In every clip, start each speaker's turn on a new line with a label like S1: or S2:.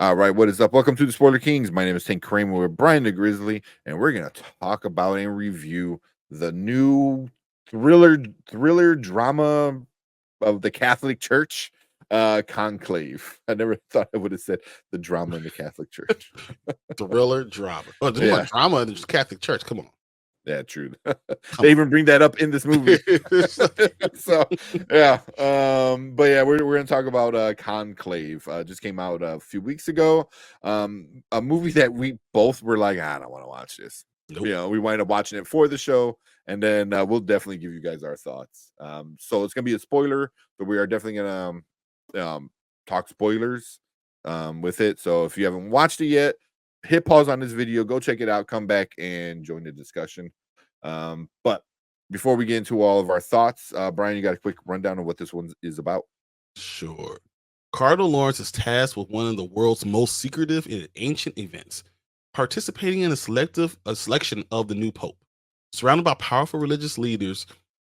S1: All right, what is up? Welcome to the Spoiler Kings. My name is Tank Kramer with Brian the Grizzly, and we're gonna talk about and review the new thriller drama of the Catholic Church, Conclave. I never thought I would have said the drama in the Catholic Church.
S2: Thriller drama. Oh, there's more
S1: Yeah,
S2: drama in the Catholic Church. Come on.
S1: yeah, true.
S2: Come
S1: They
S2: on.
S1: even bring that up in this movie. So yeah, but yeah, we're gonna talk about Conclave. Just came out a few weeks ago. A movie that we both were like, I don't want to watch this.
S2: Nope.
S1: We wind up watching it for the show, and then we'll definitely give you guys our thoughts. So it's gonna be a spoiler, but we are definitely gonna talk spoilers with it. So if you haven't watched it yet, hit pause on this video, go check it out, come back and join the discussion. But before we get into all of our thoughts, Brian, you got a quick rundown of what this one is about?
S2: Sure. Cardinal Lawrence is tasked with one of the world's most secretive and ancient events, participating in a selection of the new pope. Surrounded by powerful religious leaders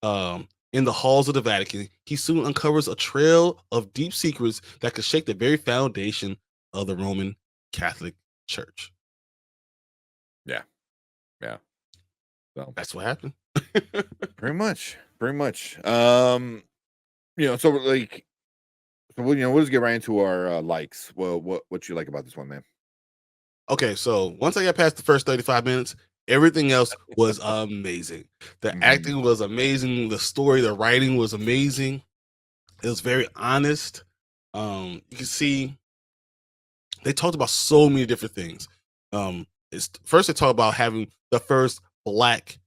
S2: in the halls of the Vatican, he soon uncovers a trail of deep secrets that could shake the very foundation of the Roman Catholic Church.
S1: Yeah. So
S2: That's what happened.
S1: pretty much. So like, we'll just get right into our likes. Well, what you like about this one, man?
S2: Okay, so once I got past the first 35 minutes, everything else was amazing. The
S1: Mhm.
S2: acting was amazing. The story, the writing was amazing. It was very honest. You can see they talked about so many different things. It's first they talk about having the first black,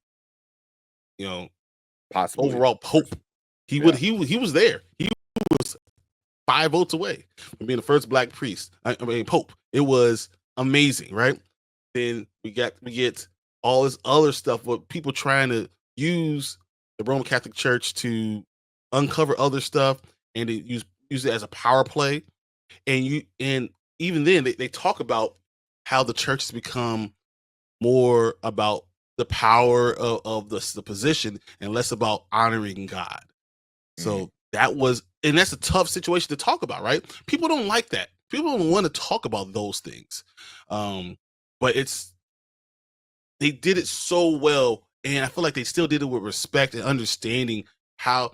S1: Possibly
S2: overall pope. He
S1: Yeah.
S2: would he was there. He was 5 votes away from being the first black priest. I mean pope. It was amazing, right? Then we get all this other stuff with people trying to use the Roman Catholic Church to uncover other stuff and to use it as a power play. And even then they talk about how the church has become more about the power of the position and less about honoring God. So that's a tough situation to talk about, right? People don't like that. People don't want to talk about those things. But they did it so well, and I feel like they still did it with respect and understanding how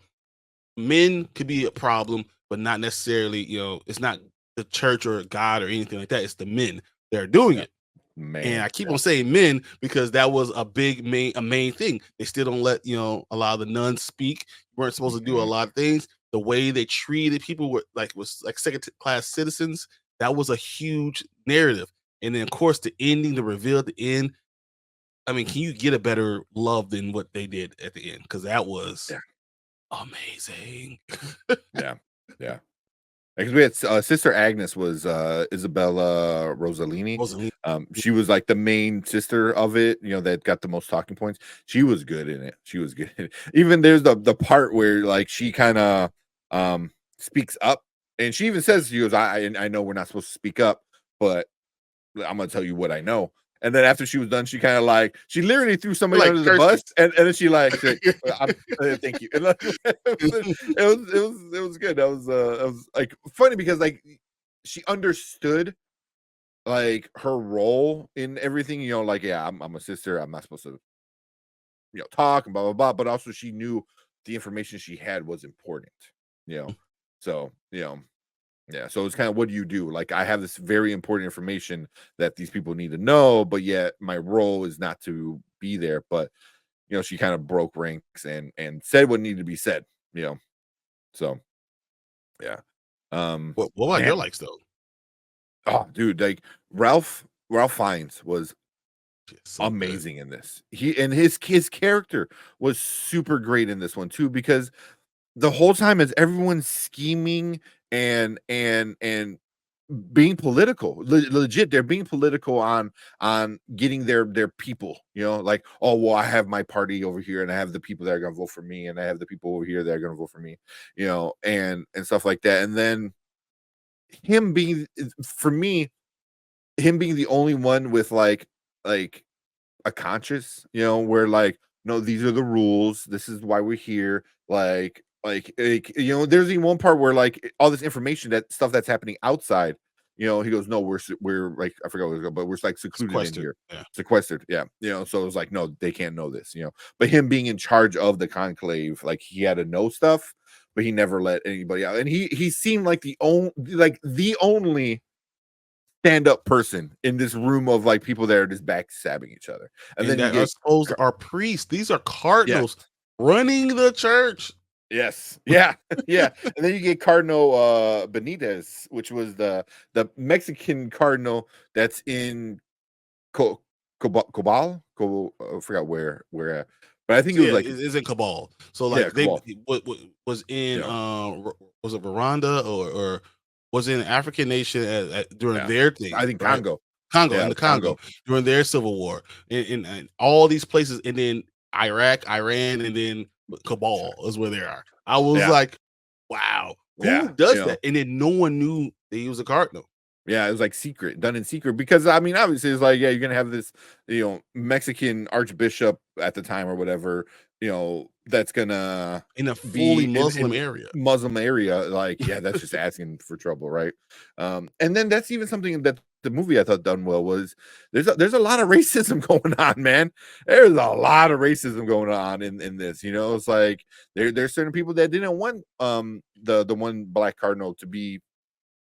S2: men could be a problem, but not necessarily, it's not the church or God or anything like that. It's the men that are doing it.
S1: Man.
S2: And I keep on saying men because that was a main thing. They still don't let a lot of the nuns speak. You weren't supposed to do a lot of things. The way they treated people was like second class citizens. That was a huge narrative. And then of course the ending, the reveal at the end. I mean, can you get a better love than what they did at the end? Because that was amazing.
S1: Yeah. Because we had Sister Agnes was Isabella Rossellini. She was like the main sister of it, that got the most talking points. She was good in it. Even there's the part where like she kind of speaks up, and she even says, she goes, I know we're not supposed to speak up, but I'm gonna tell you what I know. And then after she was done, she kind of she literally threw somebody under the bus, and then she said, "Thank you." And it was good. That was like funny because she understood like her role in everything. I'm a sister. I'm not supposed to talk and blah blah blah. But also she knew the information she had was important. So yeah, so it's kind of, what do you do? Like, I have this very important information that these people need to know, but yet my role is not to be there. But she kind of broke ranks and said what needed to be said. So yeah.
S2: What about your likes though?
S1: Oh, dude, like Ralph Fiennes was
S2: So
S1: amazing in this. His character was super great in this one too, because the whole time as everyone's scheming and being political, legit, they're being political on getting their people, like, oh well, I have my party over here and I have the people that are gonna vote for me and I have the people over here that are gonna vote for me, and stuff like that. And then him being, for me, him being the only one with like a conscience, where like, no, these are the rules, this is why we're here, there's even one part where like all this information, that stuff that's happening outside, He goes, no, we're like, I forgot what it was, but we're like secluded in
S2: Sequestered.
S1: here,
S2: Yeah.
S1: sequestered. Yeah, so it was like, no, they can't know this. But him being in charge of the conclave, like he had to know stuff, but he never let anybody out, and he seemed like the only stand-up person in this room of like people that are just backstabbing each other. And
S2: And
S1: then you
S2: that are
S1: get
S2: supposed are priests. These are
S1: yes,
S2: cardinals running the church.
S1: yes, yeah, yeah. And then you get Cardinal Benitez, which was the Mexican cardinal that's in Cobal. I forgot where at. But I think
S2: So
S1: it was
S2: yeah,
S1: like
S2: it's in Cabal. So
S1: yeah,
S2: like they
S1: Cabal.
S2: what was in
S1: Yeah,
S2: was it Rwanda or was it an African nation during
S1: yeah.
S2: their thing,
S1: I think
S2: right?
S1: Congo.
S2: Congo,
S1: Yeah,
S2: in
S1: it
S2: the
S1: was Congo.
S2: Congo during their civil war, and all these places, and then Iraq, Iran, and then Cabal is where they are. I was
S1: Yeah,
S2: like, wow,
S1: yeah.
S2: who does that? And then no one knew that he was a cardinal.
S1: Yeah, it was like secret, done in secret, because I mean, obviously, it's like, yeah, you're gonna have this, Mexican archbishop at the time or whatever, that's gonna
S2: In a fully
S1: be
S2: Muslim
S1: in
S2: area.
S1: Muslim area. Like, yeah, that's just asking for trouble, right? And then that's even something that the movie I thought done well was there's a lot of racism going on, man. There's a lot of racism going on in this. It's like there's certain people that didn't want the one black cardinal to be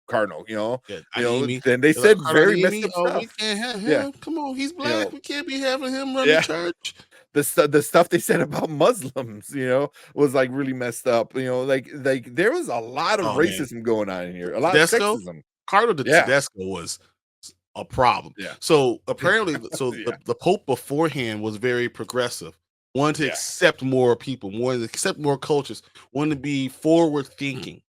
S1: cardinal,
S2: Yeah, Ademi.
S1: then they
S2: They're like,
S1: said
S2: "Cardinal
S1: very messed
S2: Ademi?
S1: up
S2: Oh, we
S1: stuff.
S2: can't have
S1: Yeah,
S2: him. Come on, he's
S1: you
S2: black.
S1: know,
S2: We can't be having him run the
S1: yeah.
S2: church."
S1: The stuff they said about Muslims, was like really messed up. Like there was a lot of
S2: Oh, man.
S1: racism going on in here, a lot of
S2: Tedesco?
S1: sexism.
S2: Cardinal
S1: Yeah,
S2: Tedesco was a problem.
S1: yeah,
S2: So, apparently
S1: yeah,
S2: the Pope beforehand was very progressive, wanted to
S1: yeah.
S2: accept more people, wanted to accept more cultures, wanted to be forward thinking.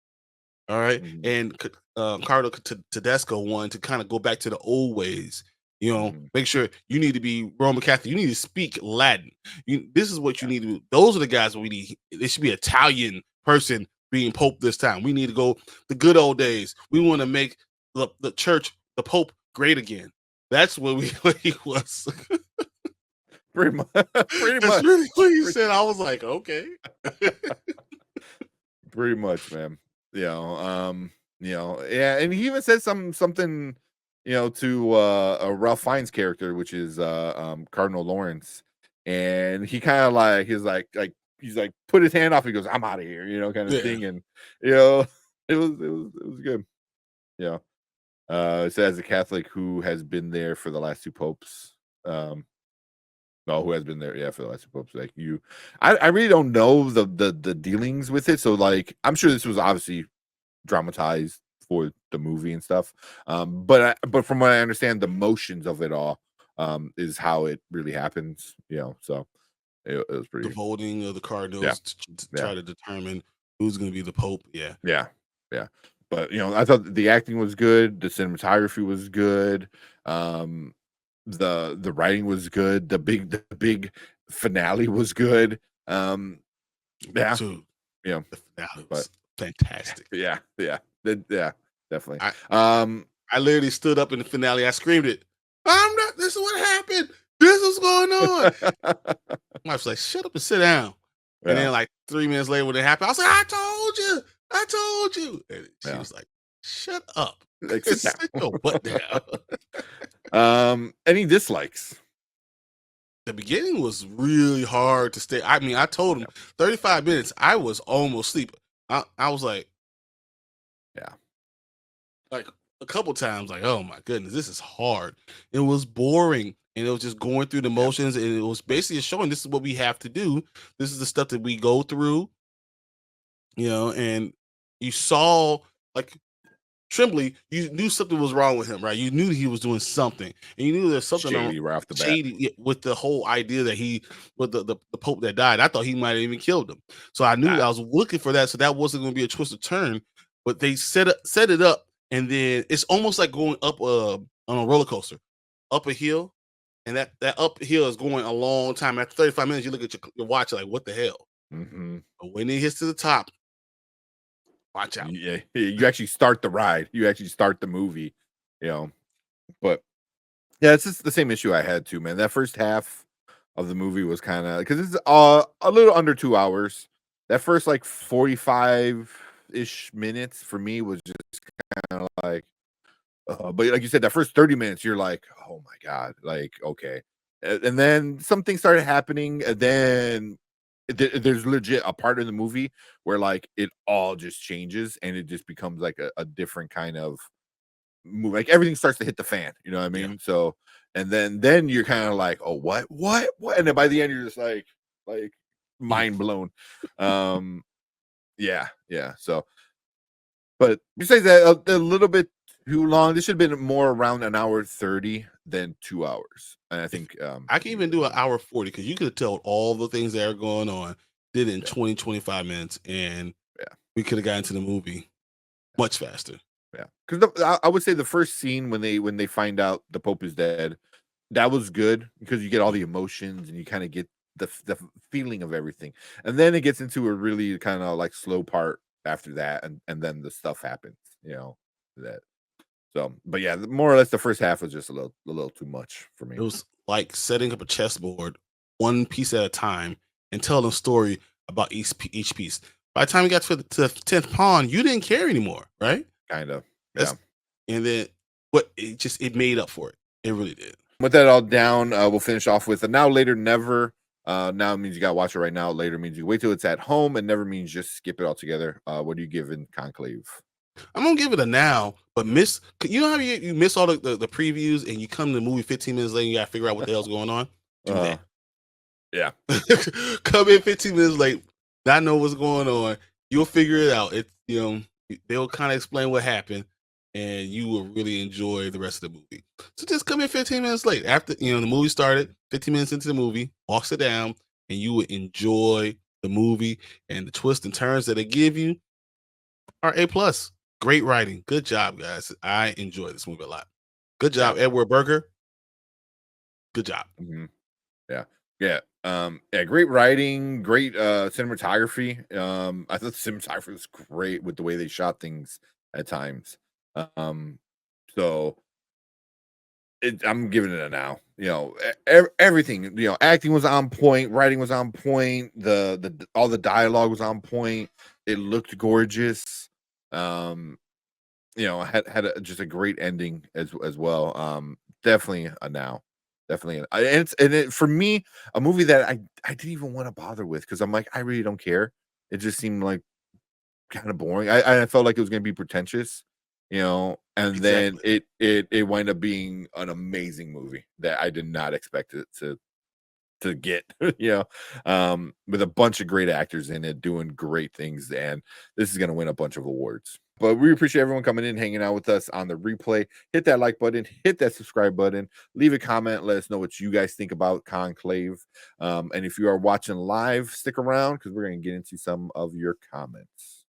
S2: All right.
S1: Mhm,
S2: And Cardinal Tedesco wanted to kind of go back to the old ways.
S1: mhm,
S2: Make sure you need to be Roman Catholic. You need to speak Latin. This is what you
S1: yeah,
S2: need to do. Those are the guys we need. There should be an Italian person being Pope this time. We need to go the good old days. We want to make the church, the Pope, great again. That's what he was.
S1: pretty much, pretty
S2: That's
S1: much,
S2: really what he
S1: pretty,
S2: said. I was like, okay.
S1: pretty much, man. Yeah, and he even said something, to Ralph Fiennes' character, which is Cardinal Lawrence, and he kind of like he's like put his hand off. He goes, "I'm out of here," kind of
S2: Yeah.
S1: thing, and you know, it was good. Yeah. It says as a Catholic who has been there for the last two popes. No, who has been there? Yeah, for the last two popes. Like you, I really don't know the dealings with it. So like, I'm sure this was obviously dramatized for the movie and stuff. But from what I understand, the motions of it all is how it really happens. So it was
S2: The
S1: pretty.
S2: voting of the
S1: Yeah,
S2: cardinals to
S1: yeah,
S2: try to determine who's going to be the Pope. Yeah.
S1: yeah, yeah. But I thought the acting was good, the cinematography was good, um, the writing was good, the big finale was good. Yeah,
S2: Dude,
S1: yeah,
S2: the finale
S1: but
S2: was fantastic.
S1: yeah, definitely.
S2: I
S1: Um,
S2: I literally stood up in the finale. I screamed it. I'm not. This is what happened. This is going on. My wife's like, shut up and sit down. And
S1: yeah,
S2: then like 3 minutes later, when it happened, I was like, I told you. I told you. And she
S1: yeah.
S2: was like, shut up.
S1: Like sit down.
S2: Sit your butt down.
S1: Any dislikes?
S2: The beginning was really hard to stay. I mean, I told him
S1: Yeah,
S2: 35 minutes. I was almost asleep. I was
S1: yeah,
S2: like a couple times, like, oh my goodness, this is hard. It was boring. And it was just going through the
S1: yeah,
S2: motions. And it was basically showing this is what we have to do. This is the stuff that we go through, and you saw like Tremblay, you knew something was wrong with him, right? You knew he was doing something, and you knew there's something
S1: shady right off the bat.
S2: shady with the whole idea that he, with the Pope that died. I thought he might have even killed him. So I knew
S1: Ah,
S2: I was looking for that. So that wasn't going to be a twist or turn, but they set it up, and then it's almost like going up on a roller coaster, up a hill, and that uphill is going a long time. After 35 minutes, you look at your watch, like, what the hell?
S1: mm-hmm.
S2: But when it hits to the top, watch out.
S1: Yeah, you actually start the ride. You actually start the movie. You know, but yeah, it's just the same issue I had too, man. That first half of the movie was kind of because it's a little under 2 hours. That first like 45 ish minutes for me was just kind of like But like you said, that first 30 minutes, you're like, oh my god, like okay, and then something started happening, and then there's legit a part in the movie where like it all just changes, and it just becomes like a different kind of movie. Like everything starts to hit the fan. You know what I
S2: Yeah.
S1: mean? So, and then you're kind of like, oh what? And then by the end, you're just like mind blown. Um, yeah. So, but besides that, a little bit too long. This should have been more around an hour 30 than 2 hours. And I think
S2: I can even do an hour 40 because you could have told all the things that are going on, did it in
S1: yeah,
S2: 20, 25 minutes, and
S1: yeah,
S2: we could have gotten to the movie much faster.
S1: yeah. Because I would say the first scene when they find out the Pope is dead, that was good because you get all the emotions and you kind of get the feeling of everything, and then it gets into a really kind of like slow part after that, and then the stuff happens. You know that. So, but yeah, more or less the first half was just a little too much for me.
S2: It was like setting up a chessboard one piece at a time and telling a story about each piece. By the time you got to the 10th pawn, you didn't care anymore, right?
S1: Kind of, yeah.
S2: That's and then what it made up for it. It really did.
S1: With that all down, we'll finish off with a now later never. Now means you got to watch it right now. Later means you wait till it's at home, and never means just skip it altogether. What do you give in Conclave?
S2: I'm gonna give it a now, but you know how you miss all the previews and you come to the movie 15 minutes later and you gotta figure out what the hell's going on? Do that.
S1: Yeah.
S2: Come in 15 minutes late, not know what's going on. You'll figure it out. They'll kind of explain what happened, and you will really enjoy the rest of the movie. So just come in 15 minutes late after the movie started. 15 minutes into the movie, walk it down, and you will enjoy the movie and the twists and turns that they give you are A+. Great writing. Good job, guys. I enjoy this movie a lot. Good job,
S1: Yeah.
S2: Edward Berger. Good job.
S1: Mm-hmm. Yeah. Yeah, great writing, great cinematography. I thought the cinematography was great with the way they shot things at times. Um, so I'm giving it a now. Everything. Acting was on point, writing was on point, the all the dialogue was on point. It looked gorgeous. Um, just a great ending as well. Definitely a now. Definitely, for me, a movie that I didn't even want to bother with because I'm like, I really don't care. It just seemed like kind of boring. I felt like it was going to be pretentious, and then
S2: Exactly.
S1: it wound up being an amazing movie that I did not expect it to get, with a bunch of great actors in it doing great things, and this is going to win a bunch of awards. But we appreciate everyone coming in, hanging out with us on the replay. Hit that like button, hit that subscribe button, leave a comment, let us know what you guys think about Conclave. And if you are watching live, stick around because we're going to get into some of your comments.